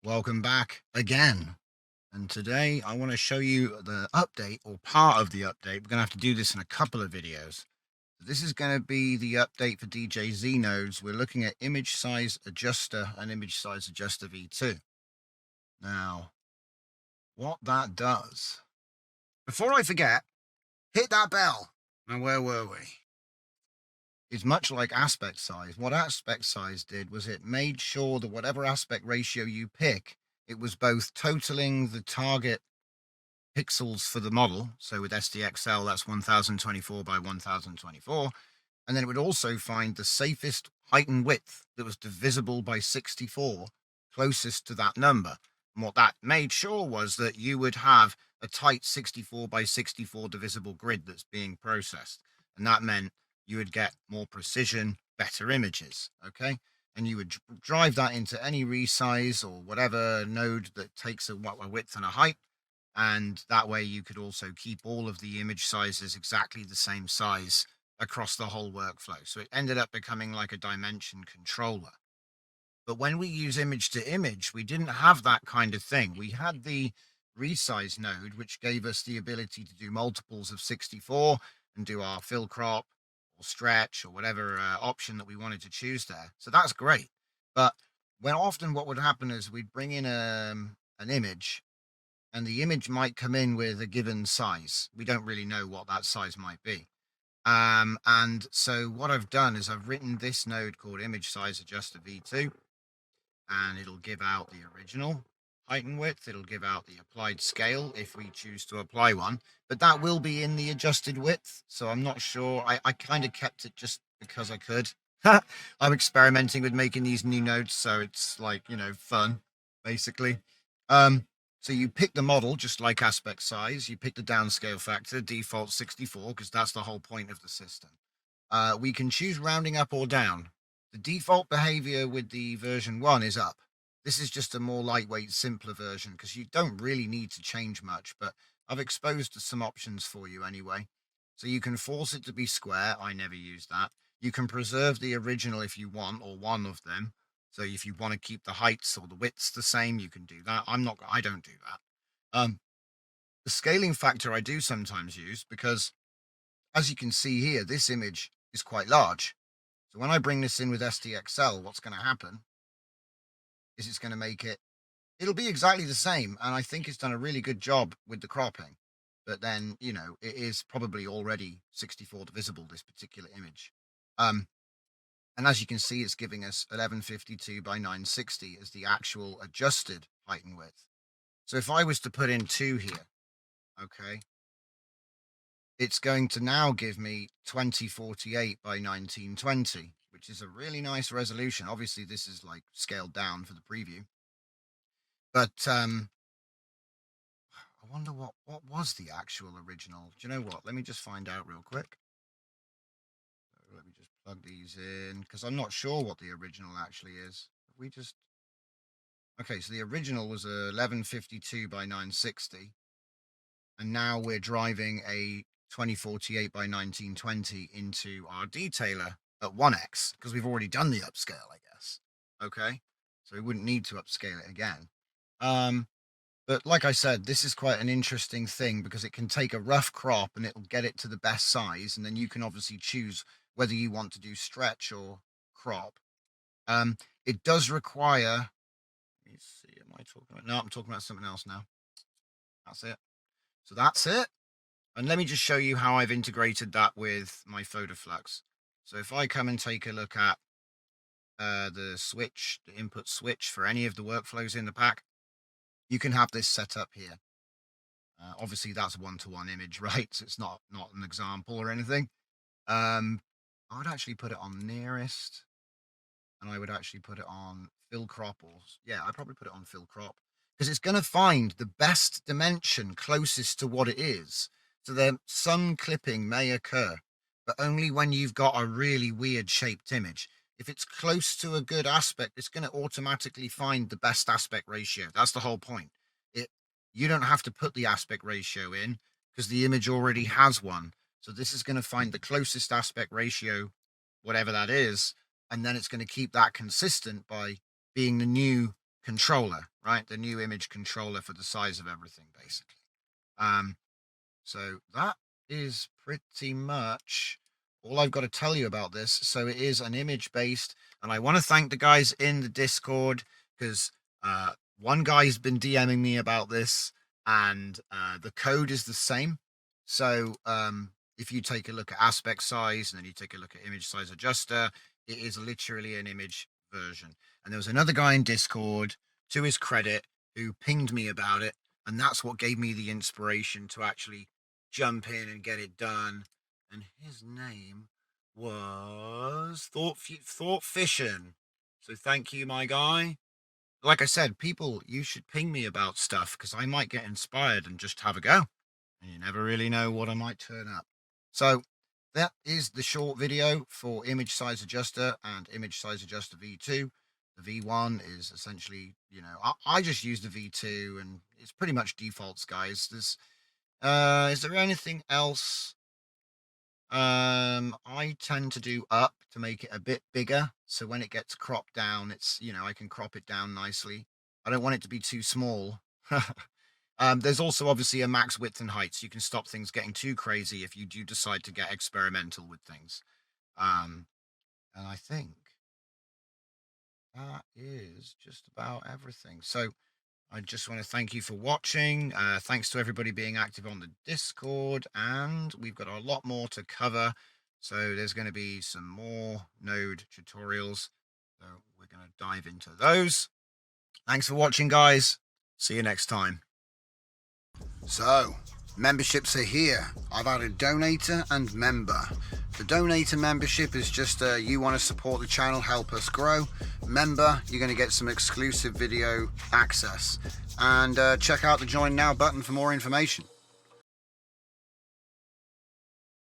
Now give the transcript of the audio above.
Welcome back again. And today I want to show you the update or part of the update. We're going to have to do this in a couple of videos. This is going to be the update for DJZ-Nodes. We're looking at image size adjuster and image size adjuster v2. Now, what that does, before I forget, hit that bell. Now, where were we? It's much like aspect size. What aspect size did was it made sure that whatever aspect ratio you pick, it was both totaling the target pixels for the model. So with SDXL, that's 1024 by 1024. And then it would also find the safest height and width that was divisible by 64 closest to that number. And what that made sure was that you would have a tight 64 by 64 divisible grid that's being processed. And that meant you would get more precision, better images. Okay. And you would drive that into any resize or whatever node that takes a width and a height. And that way you could also keep all of the image sizes exactly the same size across the whole workflow. So it ended up becoming like a dimension controller. But when we use image to image, we didn't have that kind of thing. We had the resize node, which gave us the ability to do multiples of 64 and do our fill crop or stretch or whatever option that we wanted to choose there. So that's great. But when often what would happen is we'd bring in an image and the image might come in with a given size. We don't really know what that size might be. And so what I've done is I've written this node called image size adjuster v2, and it'll give out the original height and width. It'll give out the applied scale if we choose to apply one, but that will be in the adjusted width. So I'm not sure. I kind of kept it just because I could. I'm experimenting with making these new nodes, so it's like, fun, basically. So you pick the model, just like aspect size. You pick the downscale factor, default 64, because that's the whole point of the system. We can choose rounding up or down. The default behavior with the version 1 is up. This is just a more lightweight, simpler version because you don't really need to change much, but I've exposed some options for you anyway. So you can force it to be square. I never use that. You can preserve the original if you want, or one of them. So if you want to keep the heights or the widths the same, you can do that. I don't do that. The scaling factor I do sometimes use because, as you can see here, this image is quite large. So when I bring this in with SDXL, what's going to happen is it's going to make it'll be exactly the same. And I think it's done a really good job with the cropping. But then, it is probably already 64 divisible, this particular image. And as you can see, it's giving us 1152 by 960 as the actual adjusted height and width. So if I was to put in 2 here, okay, it's going to now give me 2048 by 1920, which is a really nice resolution. Obviously, this is like scaled down for the preview. But I wonder what was the actual original. Do you know what? Let me just find out real quick. Let me just plug these in because I'm not sure what the original actually is. Okay, so the original was 1152 by 960, and now we're driving a 2048 by 1920 into our detailer at 1x because we've already done the upscale, I guess. Okay, so we wouldn't need to upscale it again. But like I said, this is quite an interesting thing because it can take a rough crop and it'll get it to the best size, and then you can obviously choose whether you want to do stretch or crop. It does require. Let me see. Am I talking about? No, I'm talking about something else now. That's it. So that's it. And let me just show you how I've integrated that with my photo Flux. So if I come and take a look at the input switch for any of the workflows in the pack, you can have this set up here. Obviously, that's a one-to-one image, right? So it's not an example or anything. I would actually put it on nearest, and I would actually put it on fill crop, I'd probably put it on fill crop because it's going to find the best dimension closest to what it is. So then some clipping may occur, but only when you've got a really weird shaped image. If it's close to a good aspect, it's going to automatically find the best aspect ratio. That's the whole point. You don't have to put the aspect ratio in because the image already has one. So this is going to find the closest aspect ratio, whatever that is, and then it's going to keep that consistent by being the new controller, right? The new image controller for the size of everything, basically. So that is pretty much all I've got to tell you about this. So it is an image based, and I want to thank the guys in the Discord, because one guy's been DMing me about this, and the code is the same. So if you take a look at aspect size and then you take a look at image size adjuster, it is literally an image version. And there was another guy in Discord, to his credit, who pinged me about it, and that's what gave me the inspiration to actually jump in and get it done. And his name was Thought Fission. So thank you, my guy. Like I said, people, you should ping me about stuff, because I might get inspired and just have a go, and you never really know what I might turn up. So that is the short video for image size adjuster and image size adjuster V2. The V1 is essentially, I just use the V2, and it's pretty much defaults, guys. Is there anything else? I tend to do up to make it a bit bigger, so when it gets cropped down, it's, I can crop it down nicely. I don't want it to be too small. There's also obviously a max width and height, so you can stop things getting too crazy if you do decide to get experimental with things. And I think that is just about everything. So I just want to thank you for watching. Thanks to everybody being active on the Discord, and we've got a lot more to cover. So there's going to be some more Node tutorials. So we're going to dive into those. Thanks for watching, guys. See you next time. So, memberships are here. I've added donator and member. The donator membership is just you want to support the channel, help us grow. Member, you're going to get some exclusive video access. And check out the join now button for more information.